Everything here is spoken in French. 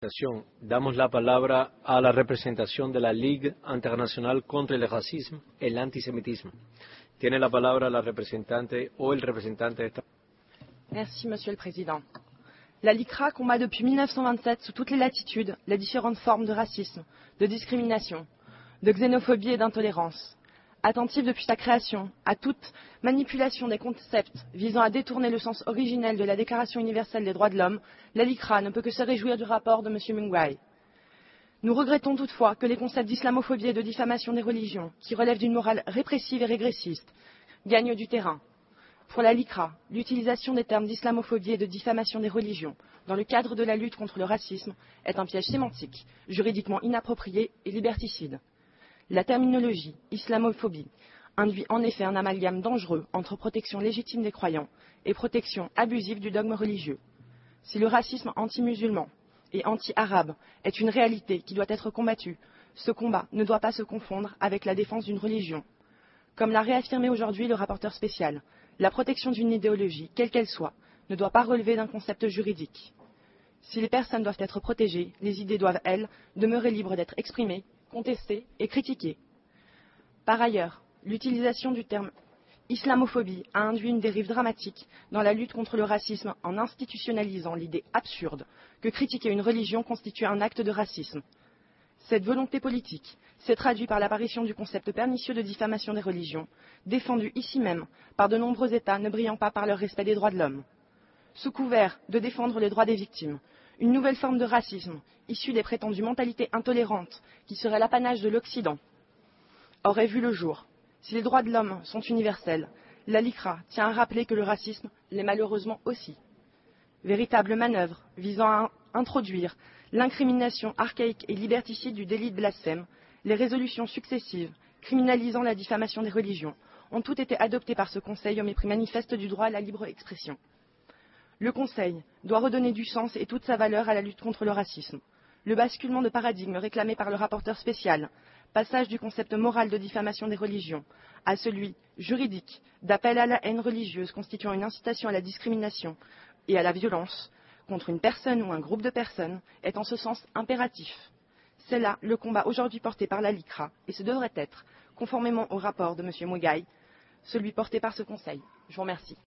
manifestación. Damos la palabra a la representación de la Ligue Internacional contra el Racismo y el Antisemitismo. Tiene la palabra la representante o el representante de esta. Merci, Monsieur le Président. La LICRA combat depuis 1927 sous toutes les latitudes les différentes formes de racisme, de discrimination, de xénophobie et d'intolérance. Attentive depuis sa création à toute manipulation des concepts visant à détourner le sens originel de la Déclaration universelle des droits de l'homme, la LICRA ne peut que se réjouir du rapport de M. Mungwai. Nous regrettons toutefois que les concepts d'islamophobie et de diffamation des religions, qui relèvent d'une morale répressive et régressiste, gagnent du terrain. Pour la LICRA, l'utilisation des termes d'islamophobie et de diffamation des religions dans le cadre de la lutte contre le racisme est un piège sémantique, juridiquement inapproprié et liberticide. La terminologie islamophobie induit en effet un amalgame dangereux entre protection légitime des croyants et protection abusive du dogme religieux. Si le racisme anti-musulman et anti-arabe est une réalité qui doit être combattue, ce combat ne doit pas se confondre avec la défense d'une religion. Comme l'a réaffirmé aujourd'hui le rapporteur spécial, la protection d'une idéologie, quelle qu'elle soit, ne doit pas relever d'un concept juridique. Si les personnes doivent être protégées, les idées doivent, elles, demeurer libres d'être exprimées, contestées et critiquées. Par ailleurs, l'utilisation du terme islamophobie a induit une dérive dramatique dans la lutte contre le racisme en institutionnalisant l'idée absurde que critiquer une religion constitue un acte de racisme. Cette volonté politique s'est traduite par l'apparition du concept pernicieux de diffamation des religions, défendu ici même par de nombreux États ne brillant pas par leur respect des droits de l'homme. Sous couvert de défendre les droits des victimes, une nouvelle forme de racisme, issue des prétendues mentalités intolérantes, qui serait l'apanage de l'Occident, aurait vu le jour. Si les droits de l'homme sont universels, la LICRA tient à rappeler que le racisme l'est malheureusement aussi. Véritable manœuvre visant à introduire l'incrimination archaïque et liberticide du délit de blasphème, les résolutions successives criminalisant la diffamation des religions ont toutes été adoptées par ce Conseil au mépris manifeste du droit à la libre expression. Le Conseil doit redonner du sens et toute sa valeur à la lutte contre le racisme. Le basculement de paradigme réclamé par le rapporteur spécial, passage du concept moral de diffamation des religions à celui juridique d'appel à la haine religieuse constituant une incitation à la discrimination et à la violence contre une personne ou un groupe de personnes est en ce sens impératif. C'est là le combat aujourd'hui porté par la LICRA et ce devrait être, conformément au rapport de M. Mungwai, celui porté par ce Conseil. Je vous remercie.